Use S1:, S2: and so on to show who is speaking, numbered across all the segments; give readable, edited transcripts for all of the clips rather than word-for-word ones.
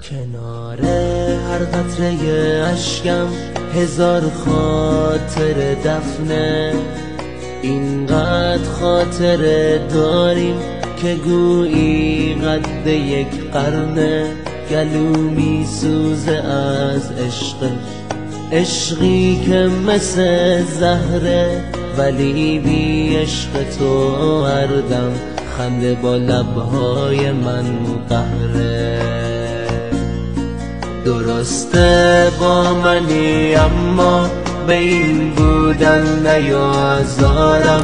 S1: کنار هر قطره اشکم هزار خاطر دفنه، اینقدر خاطره داریم که گویی قد یک قرنه. گلو می سوزه از عشقی که مثل زهره، ولی بی عشق تو هر دم خنده با لبهای من قهره. درسته با منی اما به این بودن نیازارم،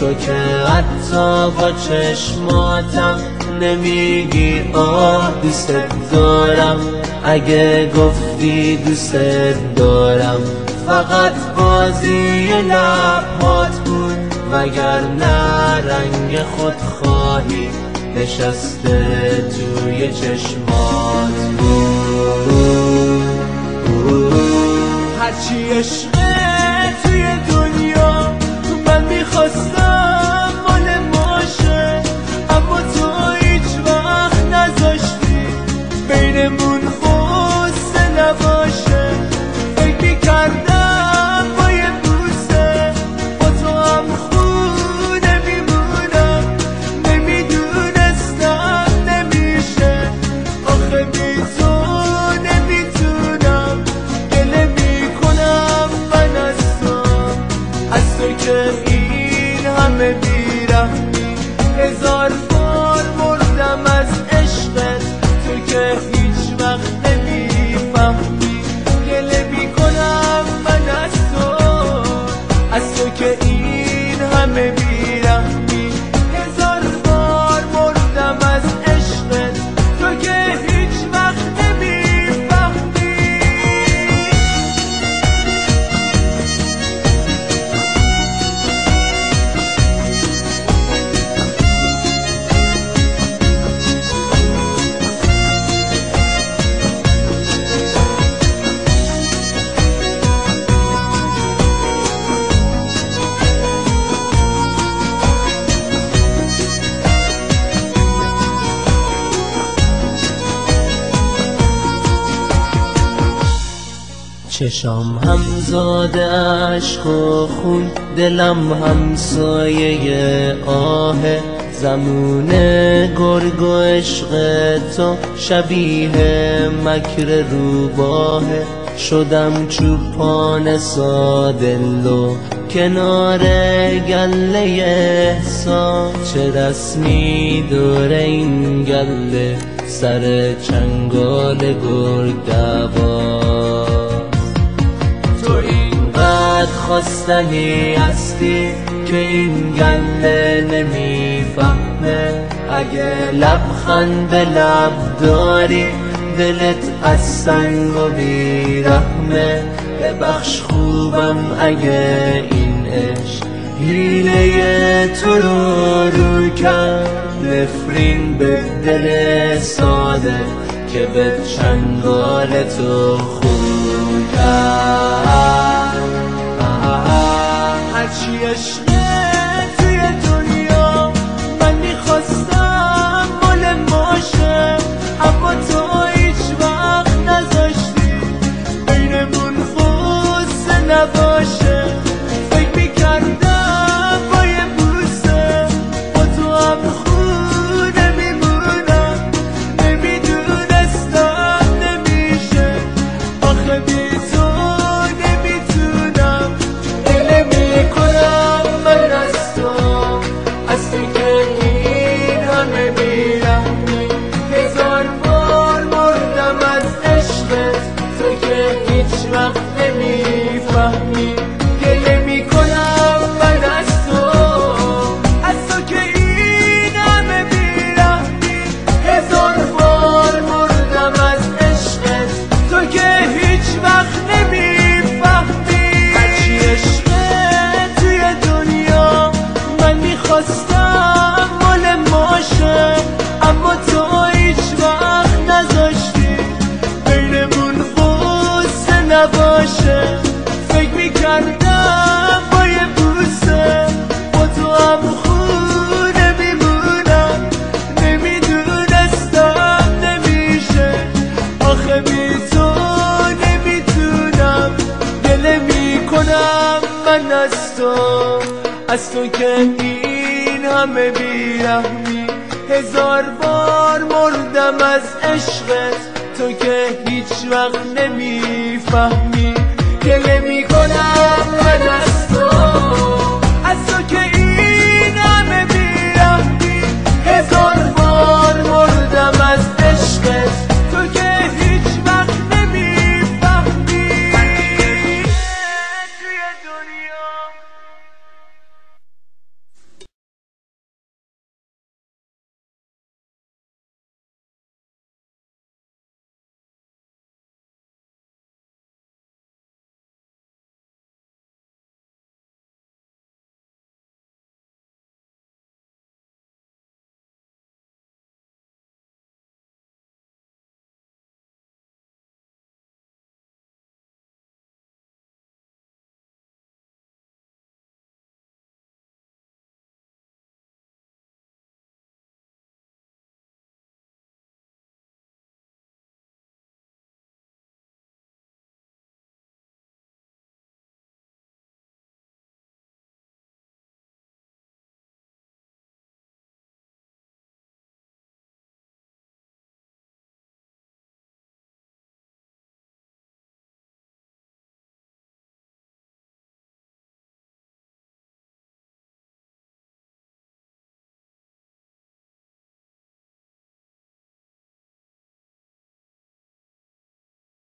S1: تو که حتی با چشماتم نمیگی آه دوست دارم. اگه گفتی دوست دارم فقط بازی لبات بود، وگرنه رنگ خودخواهی نشسته توی چشمات بود. هرچی عشقه توی دنیا من میخواستم مال ماشه، اما تو هیچ وقت نذاشتی بینمون غصه نباشه. فکر میکردم با یه بوسه با تو هم خونه میمونم، نمیدونستم نمیشه. آخه بی تو نمیتونم، گله میکنم من از تو که این همه بیرحمی. هزار بار مردم از عشقت، تو که هیچ وقت نمیفهمی. گله میکنم من از تو که این همه بیرحمی. هزار بار مردم از عشقت، تو که هیچ وقت نمیفهمی. چشام همزاده عشق و خون، دلم همسایه آهه. زمون گرگ و عشق تو شبیه مکر روباهه. شدم چوپان سادلو کنار گله احسان، چه رسمی دور این گله سر چنگال گرگ دوا. خواستنی هستی که این گله نمیفهمه. اگه لبخند به لب داری دلت از سنگ و بیرحمه. ببخش خوبم اگه این عشق حیله تو رو کرد. نفرین به دل ساده که به چنگال تو خون کرد. هرچی عشقه توی دنیا من میخواستم مال ماشه، اما تو هیچ وقت نذاشتی بینمون غصه نباشه. فکر میکردم با یه بوسه با تو هم خونه میمونم، نمیدونستم نمیشه. آخه بی تو نمیتونم، گله میکنم تو که این همه بیرحمی. هزار بار مردم از عشقت، تو که هیچ وقت نمیفهمی. گله میکنم من از تو که این